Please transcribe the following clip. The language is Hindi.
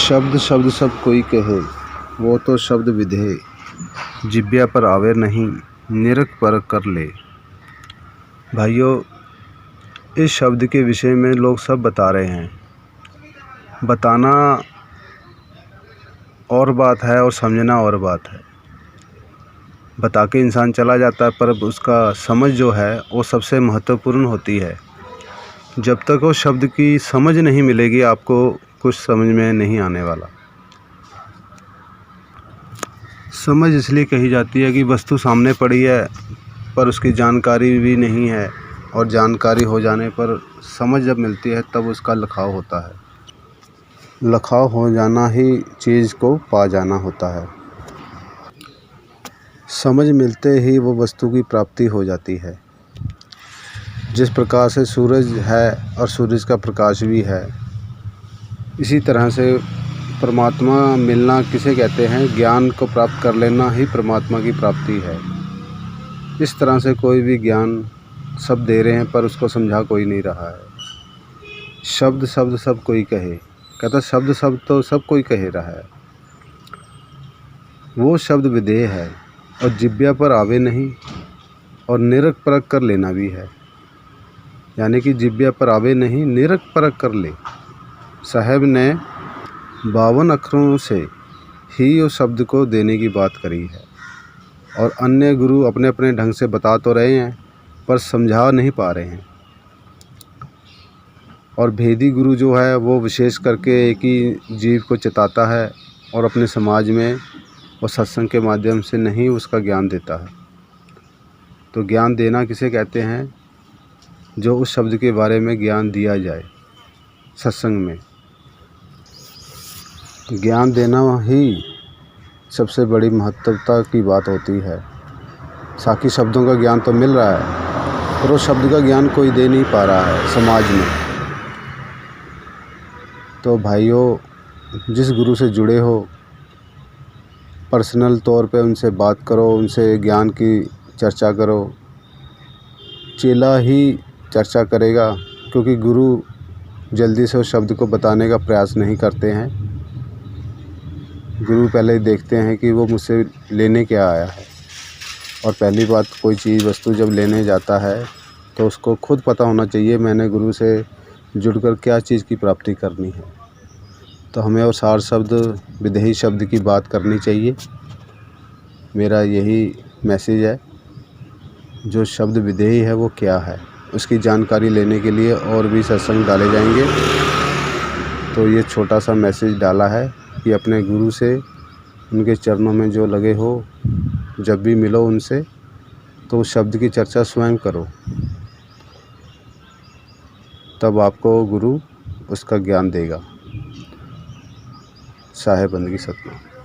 शब्द शब्द सब कोई कहे, वो तो शब्द विधे, जिब्या पर आवे नहीं, निरख परख कर ले। भाइयों, इस शब्द के विषय में लोग सब बता रहे हैं। बताना और बात है और समझना और बात है। बता के इंसान चला जाता है, पर उसका समझ जो है वो सबसे महत्वपूर्ण होती है। जब तक वो शब्द की समझ नहीं मिलेगी, आपको कुछ समझ में नहीं आने वाला। समझ इसलिए कही जाती है कि वस्तु सामने पड़ी है पर उसकी जानकारी भी नहीं है, और जानकारी हो जाने पर समझ जब मिलती है तब उसका लखाव होता है। लखाव हो जाना ही चीज़ को पा जाना होता है। समझ मिलते ही वो वस्तु की प्राप्ति हो जाती है। जिस प्रकार से सूरज है और सूरज का प्रकाश भी है, इसी तरह से परमात्मा मिलना किसे कहते हैं? ज्ञान को प्राप्त कर लेना ही परमात्मा की प्राप्ति है। इस तरह से कोई भी ज्ञान सब दे रहे हैं पर उसको समझा कोई नहीं रहा है। शब्द शब्द सब कोई कहे, कहता शब्द शब्द तो सब कोई कहे रहा है। वो शब्द विधेय है और जिब्या पर आवे नहीं, और निरख परख कर लेना भी है। यानी कि जिब्या पर आवे नहीं, निरख परख कर ले। साहब ने 52 अक्षरों से ही उस शब्द को देने की बात करी है, और अन्य गुरु अपने अपने ढंग से बता तो रहे हैं पर समझा नहीं पा रहे हैं। और भेदी गुरु जो है वो विशेष करके एक ही जीव को चिताता है और अपने समाज में और सत्संग के माध्यम से नहीं उसका ज्ञान देता है। तो ज्ञान देना किसे कहते हैं? जो उस शब्द के बारे में ज्ञान दिया जाए सत्संग में। ज्ञान देना ही सबसे बड़ी महत्वता की बात होती है। साकी शब्दों का ज्ञान तो मिल रहा है पर उस शब्द का ज्ञान कोई दे नहीं पा रहा है समाज में। तो भाइयों, जिस गुरु से जुड़े हो, पर्सनल तौर पे उनसे बात करो, उनसे ज्ञान की चर्चा करो। चेला ही चर्चा करेगा, क्योंकि गुरु जल्दी से उस शब्द को बताने का प्रयास नहीं करते हैं। गुरु पहले देखते हैं कि वो मुझसे लेने क्या आया है। और पहली बात, कोई चीज़ वस्तु जब लेने जाता है तो उसको खुद पता होना चाहिए मैंने गुरु से जुड़कर क्या चीज़ की प्राप्ति करनी है। तो हमें और सार शब्द विधेयी शब्द की बात करनी चाहिए। मेरा यही मैसेज है। जो शब्द विधेयी है वो क्या है, उसकी जानकारी लेने के लिए और भी सत्संग डाले जाएंगे। तो ये छोटा सा मैसेज डाला है कि अपने गुरु से, उनके चरणों में जो लगे हो, जब भी मिलो उनसे तो उस शब्द की चर्चा स्वयं करो, तब आपको गुरु उसका ज्ञान देगा। साहेब बंदगी सतनाम।